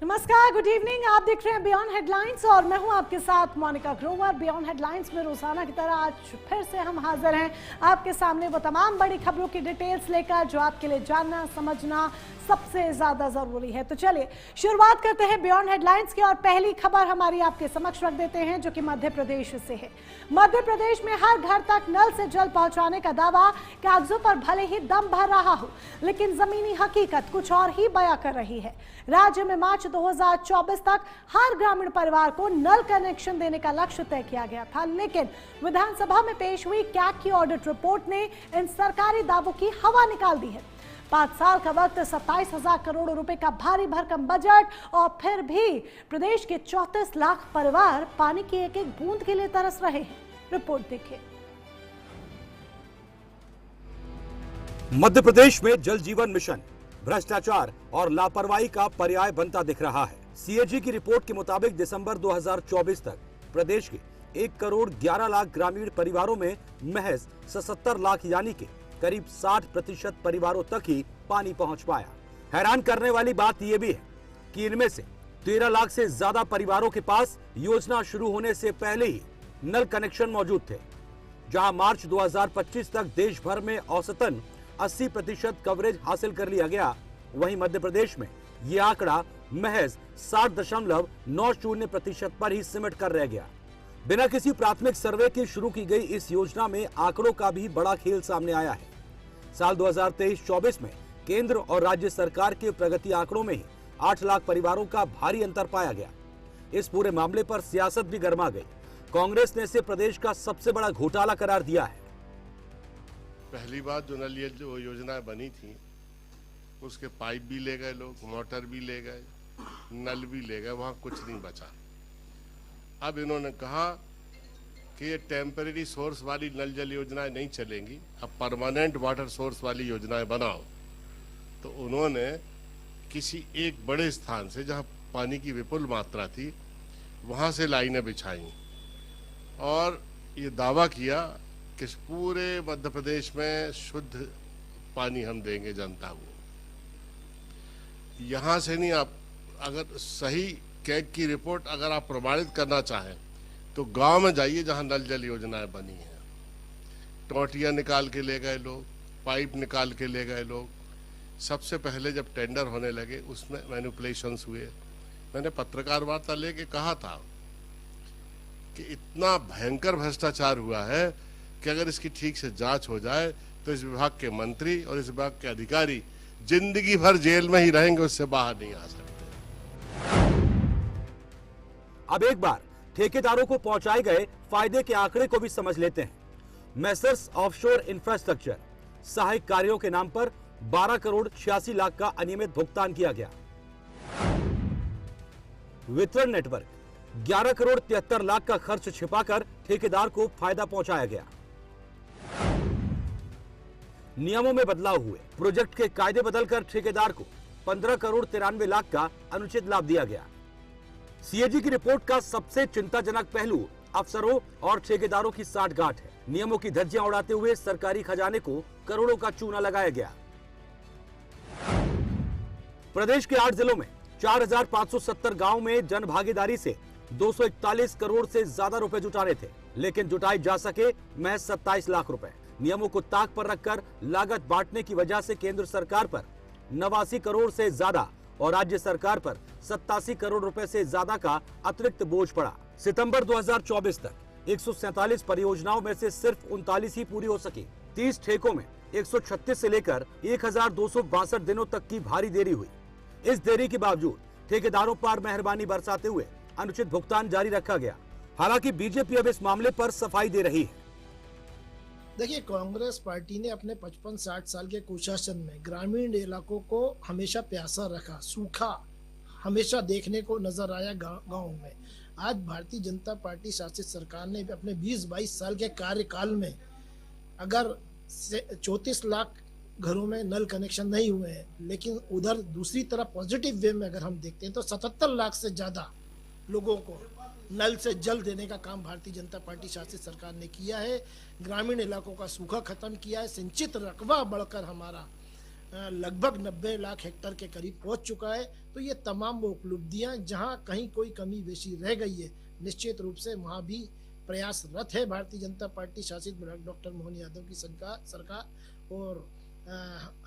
नमस्कार, good evening. आप देख रहे हैं बियॉन्ड हेडलाइंस और मैं हूं आपके साथ मोनिका ग्रोवर। बियॉन्ड हेडलाइंस में रोजाना की तरह आज फिर से हम हाजिर हैं आपके सामने वो तमाम बड़ी खबरों की डिटेल्स लेकर जो आपके लिए जानना समझना सबसे ज्यादा जरूरी है। तो चलिए शुरुआत करते हैं बियॉन्ड हेडलाइंस की और पहली खबर हमारी आपके समक्ष रख देते हैं जो कि मध्य प्रदेश से है। मध्य प्रदेश में हर घर तक नल से जल पहुंचाने का दावा कागजों पर भले ही दम भर रहा हो, लेकिन जमीनी हकीकत कुछ और ही बयां कर रही है। राज्य में मार्च 2024 तक हर ग्रामीण परिवार को नल कनेक्शन देने का लक्ष्य तय किया गया था, लेकिन विधानसभा में पेश हुई कैग की ऑडिट रिपोर्ट ने इन सरकारी दावों की हवा निकाल दी है। 5 साल का वक्त, 27,000 करोड़ रुपए का भारी भरकम बजट और फिर भी प्रदेश के 34 लाख परिवार पानी की एक एक बूंद के लिए तरस रहे हैं। रिपोर्ट देखिए। मध्य प्रदेश में जल जीवन मिशन भ्रष्टाचार और लापरवाही का पर्याय बनता दिख रहा है। सीएजी की रिपोर्ट के मुताबिक दिसंबर 2024 तक प्रदेश के 1 करोड़ 11 लाख ग्रामीण परिवारों में महज 77 लाख यानी कि करीब 60% परिवारों तक ही पानी पहुंच पाया। हैरान करने वाली बात यह भी है कि इनमें से 13 लाख से ज्यादा परिवारों के पास योजना शुरू होने से पहले ही नल कनेक्शन मौजूद थे। जहां मार्च 2025 तक देश भर में औसतन 80% कवरेज हासिल कर लिया गया, वहीं मध्य प्रदेश में यह आंकड़ा महज 60.90% पर ही सिमट कर रह गया। बिना किसी प्राथमिक सर्वे के शुरू की गई इस योजना में आंकड़ों का भी बड़ा खेल सामने आया है। साल 2023-24 में केंद्र और राज्य सरकार के प्रगति आंकड़ों में ही 8 लाख परिवारों का भारी अंतर पाया गया। इस पूरे मामले पर सियासत भी गर्मा गई। कांग्रेस ने इसे प्रदेश का सबसे बड़ा घोटाला करार दिया है। पहली बात जो नल जो योजनाएं बनी थी उसके पाइप भी ले गए लोग, मोटर भी ले गए, नल भी ले गए, वहां कुछ नहीं बचा। अब इन्होंने कहा कि ये टेम्परेरी सोर्स वाली नल जल योजनाएं नहीं चलेंगी, अब परमानेंट वाटर सोर्स वाली योजनाएं बनाओ। तो उन्होंने किसी एक बड़े स्थान से जहां पानी की विपुल मात्रा थी वहां से लाइनें बिछाई और ये दावा किया कि पूरे मध्य प्रदेश में शुद्ध पानी हम देंगे जनता को। यहाँ से नहीं, आप अगर सही कैग की रिपोर्ट अगर आप प्रमाणित करना चाहें तो गांव में जाइए जहाँ नल जल योजनाएं बनी हैं। टोंटियाँ निकाल के ले गए लोग, पाइप निकाल के ले गए लोग। सबसे पहले जब टेंडर होने लगे उसमें मैनिपुलेशंस हुए। मैंने पत्रकार वार्ता लेके कहा था कि इतना भयंकर भ्रष्टाचार हुआ है कि अगर इसकी ठीक से जांच हो जाए तो इस विभाग के मंत्री और इस विभाग के अधिकारी जिंदगी भर जेल में ही रहेंगे, उससे बाहर नहीं आ सकते। अब एक बार ठेकेदारों को पहुंचाए गए फायदे के आंकड़े को भी समझ लेते हैं। मैसर्स ऑफशोर इंफ्रास्ट्रक्चर सहायक कार्यों के नाम पर 12 करोड़ 86 लाख का अनियमित भुगतान किया गया। वितरण नेटवर्क 11 करोड़ 73 लाख का खर्च छिपाकर ठेकेदार को फायदा पहुंचाया गया। नियमों में बदलाव हुए, प्रोजेक्ट के कायदे बदलकर ठेकेदार को 15 करोड़ 93 लाख का अनुचित लाभ दिया गया। सीएजी की रिपोर्ट का सबसे चिंताजनक पहलू अफसरों और ठेकेदारों की साठगांठ है। नियमों की धज्जियां उड़ाते हुए सरकारी खजाने को करोड़ों का चूना लगाया गया। प्रदेश के 8 जिलों में 4,570 गांव में जन भागीदारी से 241 करोड़ से ज्यादा रुपए जुटाने थे, लेकिन जुटाए जा सके महज 27 लाख रुपए। नियमों को ताक पर रखकर लागत बांटने की वजह से केंद्र सरकार पर 89 करोड़ से ज्यादा और राज्य सरकार पर 87 करोड़ रुपए से ज्यादा का अतिरिक्त बोझ पड़ा। सितंबर 2024 तक 147 परियोजनाओं में से सिर्फ 39 ही पूरी हो सकी। 30 ठेकों में 136 से लेकर 1262 दिनों तक की भारी देरी हुई। इस देरी के बावजूद ठेकेदारों पर मेहरबानी बरसाते हुए अनुचित भुगतान जारी रखा गया। हालांकि बीजेपी अब इस मामले पर सफाई दे रही है। देखिए, कांग्रेस पार्टी ने अपने 55-60 साल के कुशासन में ग्रामीण इलाकों को हमेशा प्यासा रखा, सूखा हमेशा देखने को नजर आया गांव में। आज भारतीय जनता पार्टी शासित सरकार ने अपने 20-22 साल के कार्यकाल में अगर 34 लाख घरों में नल कनेक्शन नहीं हुए हैं, लेकिन उधर दूसरी तरफ पॉजिटिव वे में अगर हम देखते हैं तो 77 लाख से ज्यादा लोगों को नल से जल देने का काम भारतीय जनता पार्टी शासित सरकार ने किया है। ग्रामीण इलाकों का सूखा खत्म किया है, सिंचित रकबा बढ़कर हमारा लगभग 90 लाख हेक्टेयर के करीब पहुंच चुका है। तो ये तमाम वो उपलब्धियां जहां कहीं कोई कमी बेशी रह गई है, निश्चित रूप से वहां भी प्रयासरत है भारतीय जनता पार्टी शासित डॉक्टर मोहन यादव की सरकार। और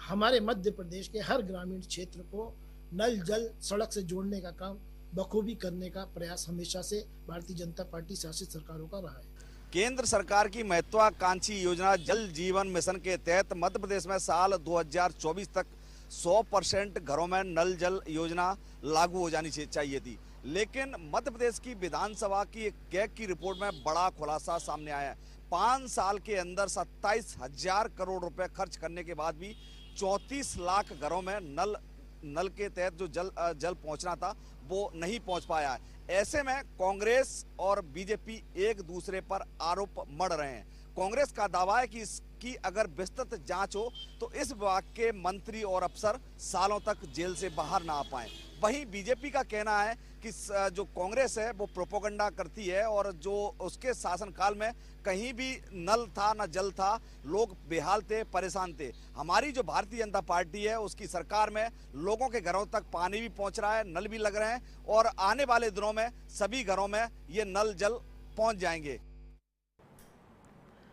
हमारे मध्य प्रदेश के हर ग्रामीण क्षेत्र को नल जल सड़क से जोड़ने का काम बखूबी करने का प्रयास हमेशा से भारतीय जनता पार्टी शासित सरकारों का रहा है। केंद्र सरकार की महत्वाकांक्षी योजना जल जीवन मिशन के तहत मध्य प्रदेश में साल 2024 तक 100% घरों में नल जल योजना लागू हो जानी चाहिए थी, लेकिन मध्य प्रदेश की विधानसभा की एक कैग की रिपोर्ट में बड़ा खुलासा सामने आया है। 5 साल के अंदर 27,000 करोड़ रुपए खर्च करने के बाद भी 34 लाख घरों में नल के तहत जो जल पहुंचना था वो नहीं पहुंच पाया है। ऐसे में कांग्रेस और बीजेपी एक दूसरे पर आरोप मढ़ रहे हैं। कांग्रेस का दावा है कि इसकी अगर विस्तृत जांच हो तो इस विभाग के मंत्री और अफसर सालों तक जेल से बाहर ना आ पाए। वहीं बीजेपी का कहना है कि जो कांग्रेस है वो प्रोपोगंडा करती है और जो उसके शासनकाल में कहीं भी नल था ना जल था, लोग बेहाल थे, परेशान थे। हमारी जो भारतीय जनता पार्टी है उसकी सरकार में लोगों के घरों तक पानी भी पहुंच रहा है, नल भी लग रहे हैं और आने वाले दिनों में सभी घरों में ये नल जल पहुंच जाएंगे।